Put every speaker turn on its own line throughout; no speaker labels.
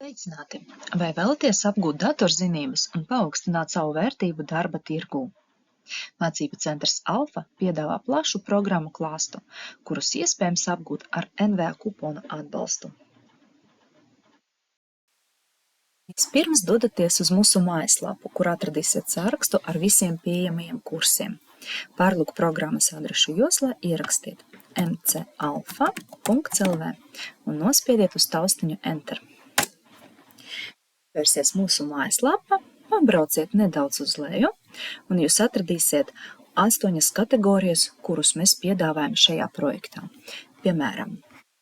Sveicināti! Vai vēlaties apgūt datorzinības un paaugstināt savu vērtību darba tirgū? Mācību centrs Alfa piedāvā plašu programmu klāstu, kurus iespējams apgūt ar NVA kuponu atbalstu. Vispirms dodaties uz mūsu mājaslapu, kur atradīsiet sarakstu ar visiem pieejamajiem kursiem. Pārlūk programmas adrešu joslā ierakstiet mcalfa.lv un nospiediet uz taustiņu Enter. Pavērsies mūsu mājaslapa, pabrauciet nedaudz uz leju, un jūs atradīsiet 8 kategorijas, kurus mēs piedāvājam šajā projektā. Piemēram,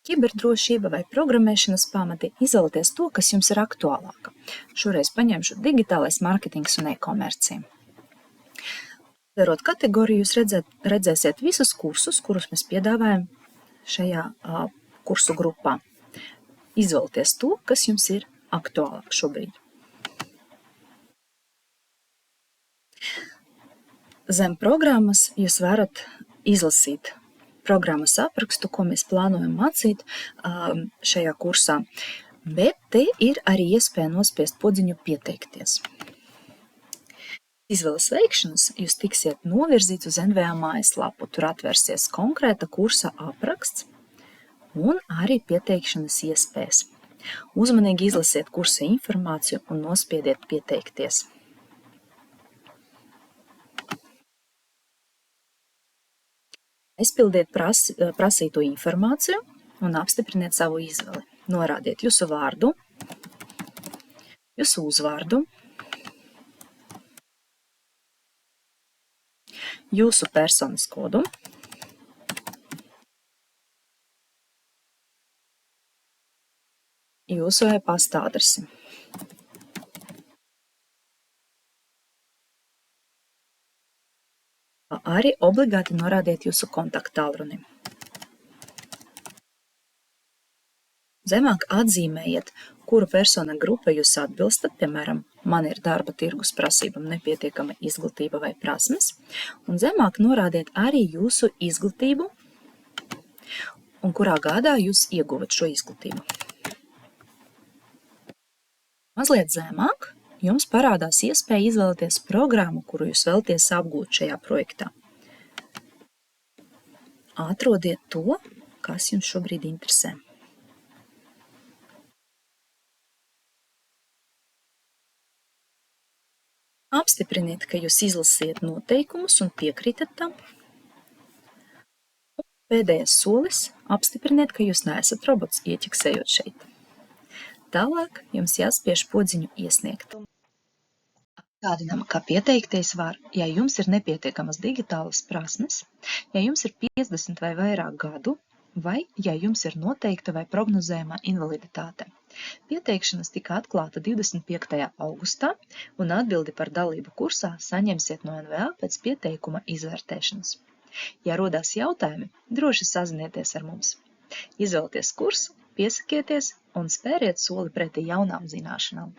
kiberdrošība vai programmēšanas pamati, izvēlieties to, kas jums ir aktuālāka. Šoreiz paņemšu digitālais marketings un e-komercija. Darot kategoriju, jūs redzēsiet visus kursus, kurus mēs piedāvājam šajā kursu grupā. Izvēlieties to, kas jums ir aktuālāk šobrīd. Zem programmas jūs varat izlasīt programmas aprakstu, ko mēs plānojam mācīt šajā kursā, bet te ir arī iespēja nospiest podziņu pieteikties. Izvēles veikšanas jūs tiksiet novirzīts uz NVA mājaslapu, tur atvērsies konkrēta kursa apraksts un arī pieteikšanas iespējas. Uzmanīgi izlasiet kursa informāciju un nospiediet pieteikties. Aizpildiet prasīto informāciju un apstipriniet savu izvēli. Norādiet jūsu vārdu, jūsu uzvārdu, jūsu personas kodu, jūsu e-pasta adresi. Arī obligāti norādiet jūsu kontaktālruni. Zemāk atzīmējiet, kuru persona grupa jūs atbilstat, piemēram, man ir darba tirgus prasībām nepietiekama izglītība vai prasmes, un zemāk norādiet arī jūsu izglītību un kurā gadā jūs ieguvat šo izglītību. Mazliet zemāk jums parādās iespēja izvēlēties programmu, kuru jūs vēlaties apgūt šajā projektā. Atrodiet to, kas jums šobrīd interesē. Apstipriniet, ka jūs izlasiet noteikumus un piekrītat tam. Un pēdējais solis – apstipriniet, ka jūs neesat robots, ieķeksējot šeit. Tālāk jums jāspiež podziņu iesniegt. Atgādinām, ka pieteikties var, ja jums ir nepietiekamas digitālas prasmes, ja jums ir 50 vai vairāk gadu, vai ja jums ir noteikta vai prognozējama invaliditāte. Pieteikšanas tika atklāta 25. augustā, un atbildi par dalību kursā saņemsiet no NVA pēc pieteikuma izvērtēšanas. Ja rodās jautājumi, droši sazinieties ar mums. Izvēlieties kursu, piesakieties un spēriet soli pretī jaunām zināšanām.